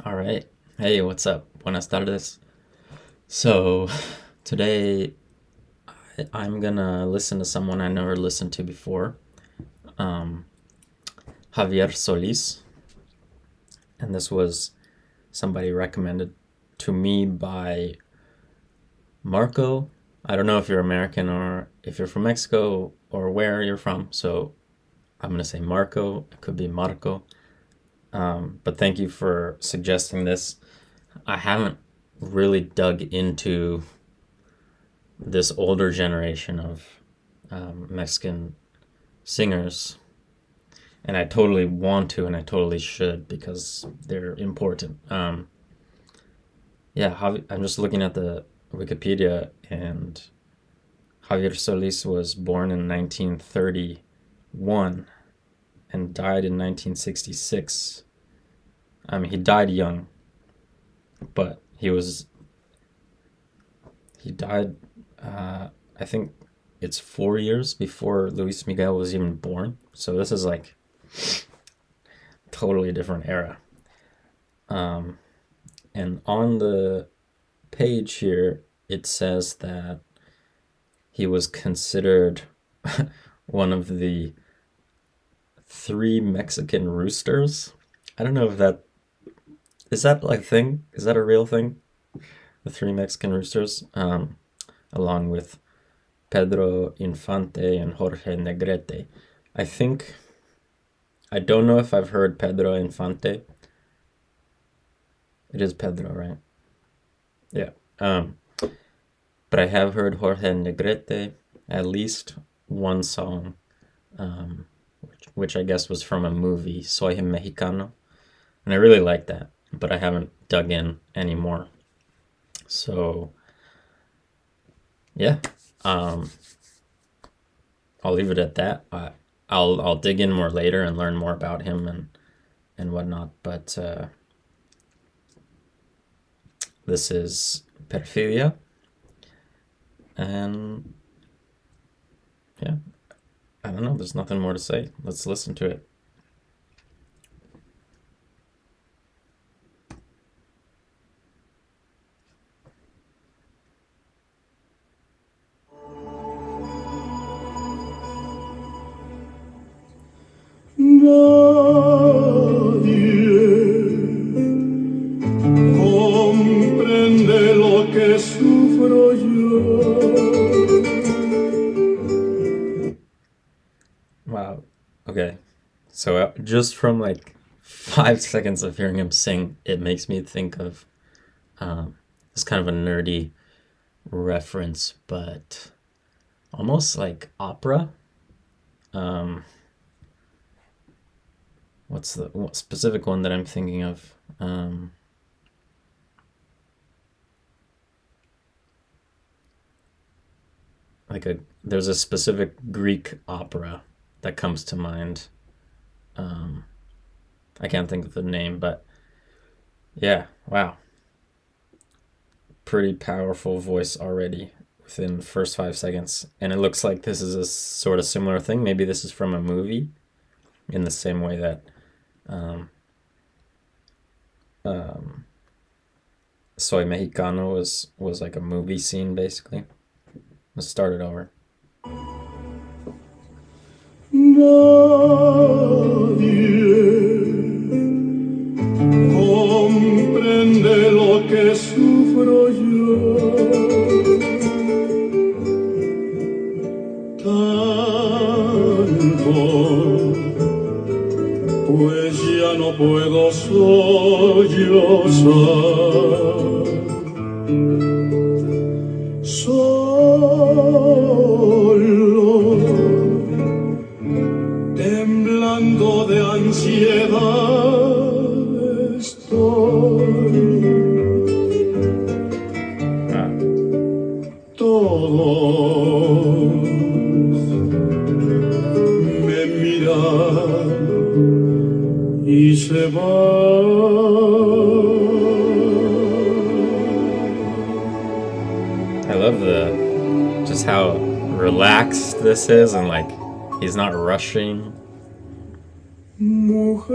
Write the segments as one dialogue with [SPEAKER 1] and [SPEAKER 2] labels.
[SPEAKER 1] All right. Hey, what's up? Buenas tardes. So, today I'm gonna listen to someone I never listened to before, um, Javier Solis. And this was somebody recommended to me by Marco. I don't know if you're American or if you're from Mexico or where you're from, so I'm gonna say Marco. It could be Marco. But thank you for suggesting this. I haven't really dug into this older generation of Mexican singers, and I totally want to, and I totally should because they're important. I'm just looking at the Wikipedia, and Javier Solis was born in 1931 and died in 1966. I mean, he died young, but he died. I think it's 4 years before Luis Miguel was even born. So this is like totally different era. And on the page here, it says that he was considered one of the three Mexican roosters. I don't know if that is that like thing. Is that a real thing? The three Mexican roosters, along with Pedro Infante and Jorge Negrete. I think I don't know if I've heard Pedro Infante. It is Pedro, right? Yeah. But I have heard Jorge Negrete, at least one song, which I guess was from a movie, Soy Mexicano, and I really like that, but I haven't dug in anymore. So yeah, um, I'll leave it at that. I'll dig in more later and learn more about him and whatnot. But this is Perfidia, and yeah, I don't know. There's nothing more to say. Let's listen to it.
[SPEAKER 2] Nadie comprende lo que sufro yo.
[SPEAKER 1] Wow. Okay. So just from like 5 seconds of hearing him sing, it makes me think of it's kind of a nerdy reference, but almost like opera. Um, what's the what specific one that I'm thinking of? There's a specific Greek opera that comes to mind. Um, I can't think of the name, but yeah, wow, pretty powerful voice already within the first 5 seconds, and it looks like this is a sort of similar thing. Maybe this is from a movie, in the same way that um, um, Soy Mexicano was like a movie scene, basically. Let's start it over.
[SPEAKER 2] Nadie comprende lo que sufro yo. Tanto, pues ya no puedo sollozar. Solo, temblando de ansiedad estoy.
[SPEAKER 1] Ah,
[SPEAKER 2] Todos me miran y se van.
[SPEAKER 1] I love the just how relaxed this is, and like he's not rushing. 'Cause,
[SPEAKER 2] Mujer,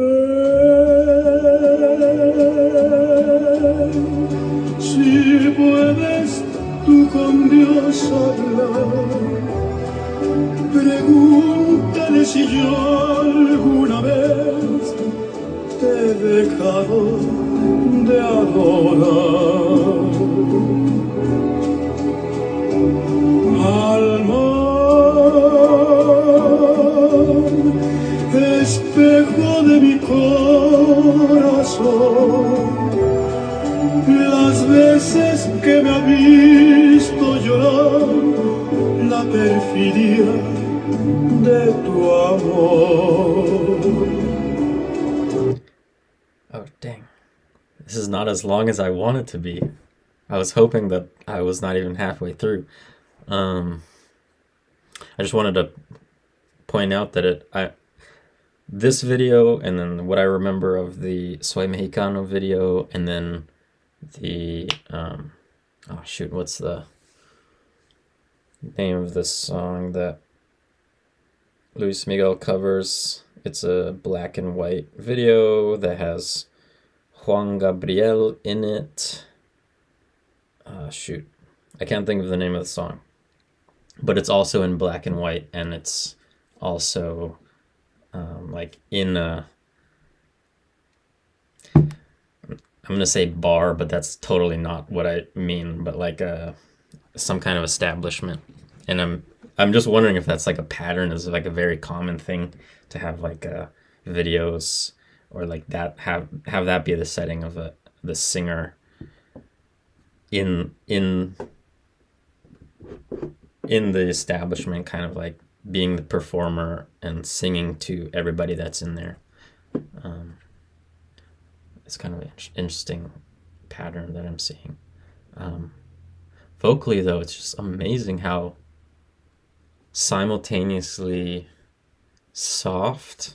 [SPEAKER 2] dejado de adorar. Al mar, espejo de mi corazón, las veces que me ha visto llorar, la perfidia de tu amor.
[SPEAKER 1] Oh, dang. This is not as long as I want it to be. I was hoping that I was not even halfway through. I just wanted to point out that this video, and then what I remember of the Soy Mexicano video, and then the oh shoot, what's the name of this song that Luis Miguel covers? It's a black and white video that has Juan Gabriel in it. Shoot, I can't think of the name of the song, but it's also in black and white, and it's also like in a, I'm gonna say bar, but that's totally not what I mean, but like some kind of establishment. And I'm just wondering if that's like a pattern, is like a very common thing to have like videos or like that, have that be the setting of the singer in the establishment, kind of like being the performer and singing to everybody that's in there. It's kind of an interesting pattern that I'm seeing. Vocally, though, it's just amazing how simultaneously soft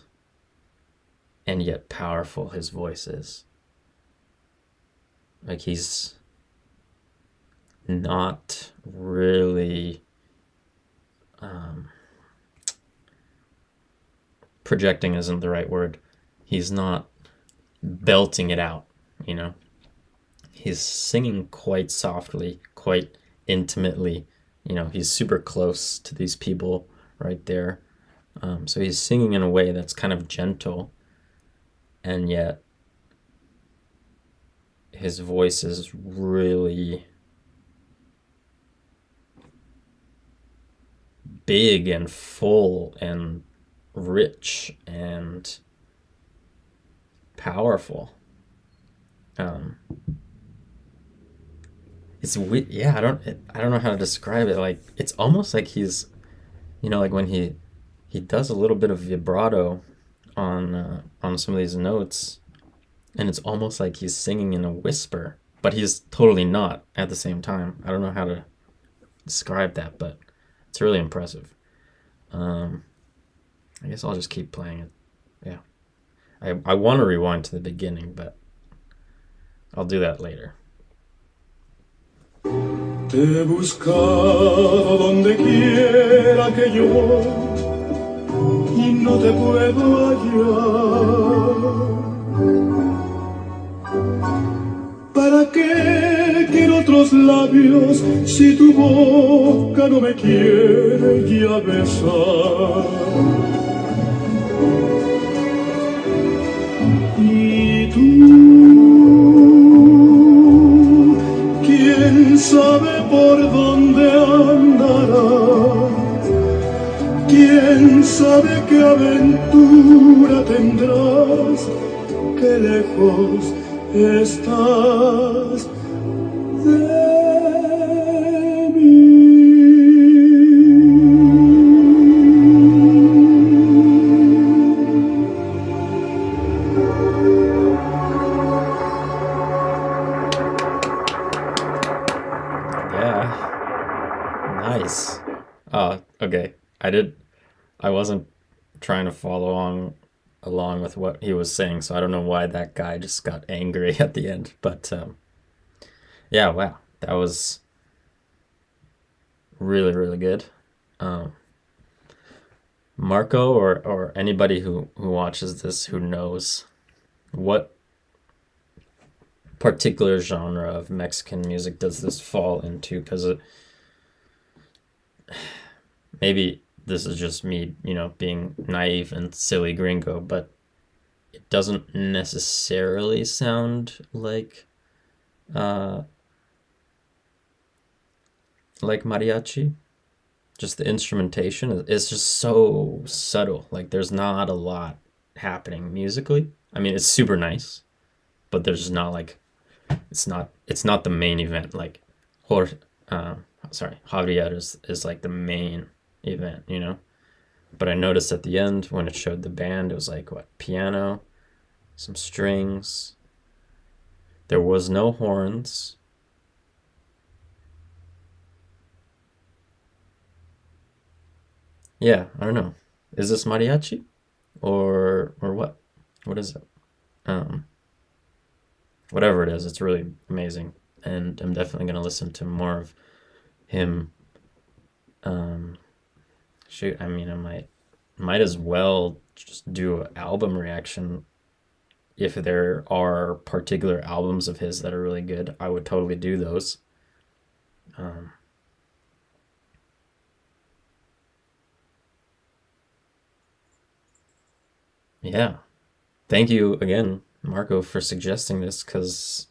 [SPEAKER 1] and yet powerful his voice is. Like, he's not really projecting isn't the right word. He's not belting it out, you know. He's singing quite softly, quite intimately. You know, he's super close to these people right there. So he's singing in a way that's kind of gentle, and yet his voice is really big and full and rich and powerful. It's weird. Yeah, I don't know how to describe it. Like, it's almost like he's, you know, like when he does a little bit of vibrato on some of these notes, and it's almost like he's singing in a whisper, but he's totally not at the same time. I don't know how to describe that, but it's really impressive. I guess I'll just keep playing it. Yeah. I want to rewind to the beginning, but I'll do that later.
[SPEAKER 2] Te he buscado donde quiera que yo voy y no te puedo hallar. ¿Para qué quiero otros labios si tu boca no me quiere ya besar? Y tú, ¿quién sabe por dónde andarás? ¿Quién sabe qué aventura tendrás? Qué lejos estás de mí.
[SPEAKER 1] Yeah. Nice. Oh, okay. I wasn't trying to follow on along with what he was saying, so I don't know why that guy just got angry at the end. But yeah, wow, that was really, really good. Marco, or anybody who watches this, who knows what particular genre of Mexican music does this fall into, because maybe this is just me, being naive and silly gringo, but it doesn't necessarily sound uh like mariachi. Just the instrumentation is just so subtle. Like there's not a lot happening musically. I mean, it's super nice, but there's not like it's not the main event. Like Jorge, Javier is like the main event, you know. But I noticed at the end when it showed the band, it was like what, piano, some strings. There was no horns. Yeah, I don't know. Is this mariachi or what? What is it? Um, Whatever it is, it's really amazing, and I'm definitely gonna listen to more of him. Um, Shoot, I mean, I might as well just do an album reaction. If there are particular albums of his that are really good, I would totally do those. Um, yeah, thank you again, Marco, for suggesting this. Because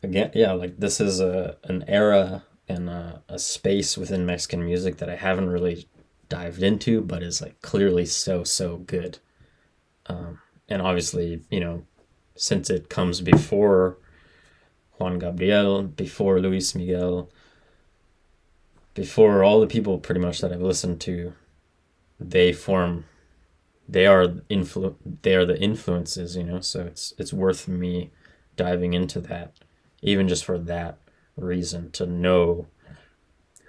[SPEAKER 1] again, yeah, like this is a an era and a space within Mexican music that I haven't really dived into, but is like clearly so good. And obviously, since it comes before Juan Gabriel, before Luis Miguel, before all the people pretty much that I've listened to, they form they are the influences, so it's worth me diving into that, even just for that reason, to know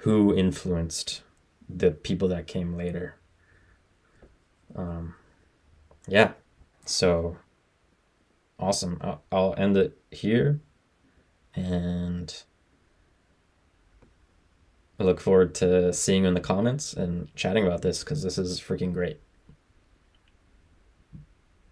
[SPEAKER 1] who influenced the people that came later. Yeah, so awesome. I'll end it here, and I look forward to seeing you in the comments and chatting about this because this is freaking great.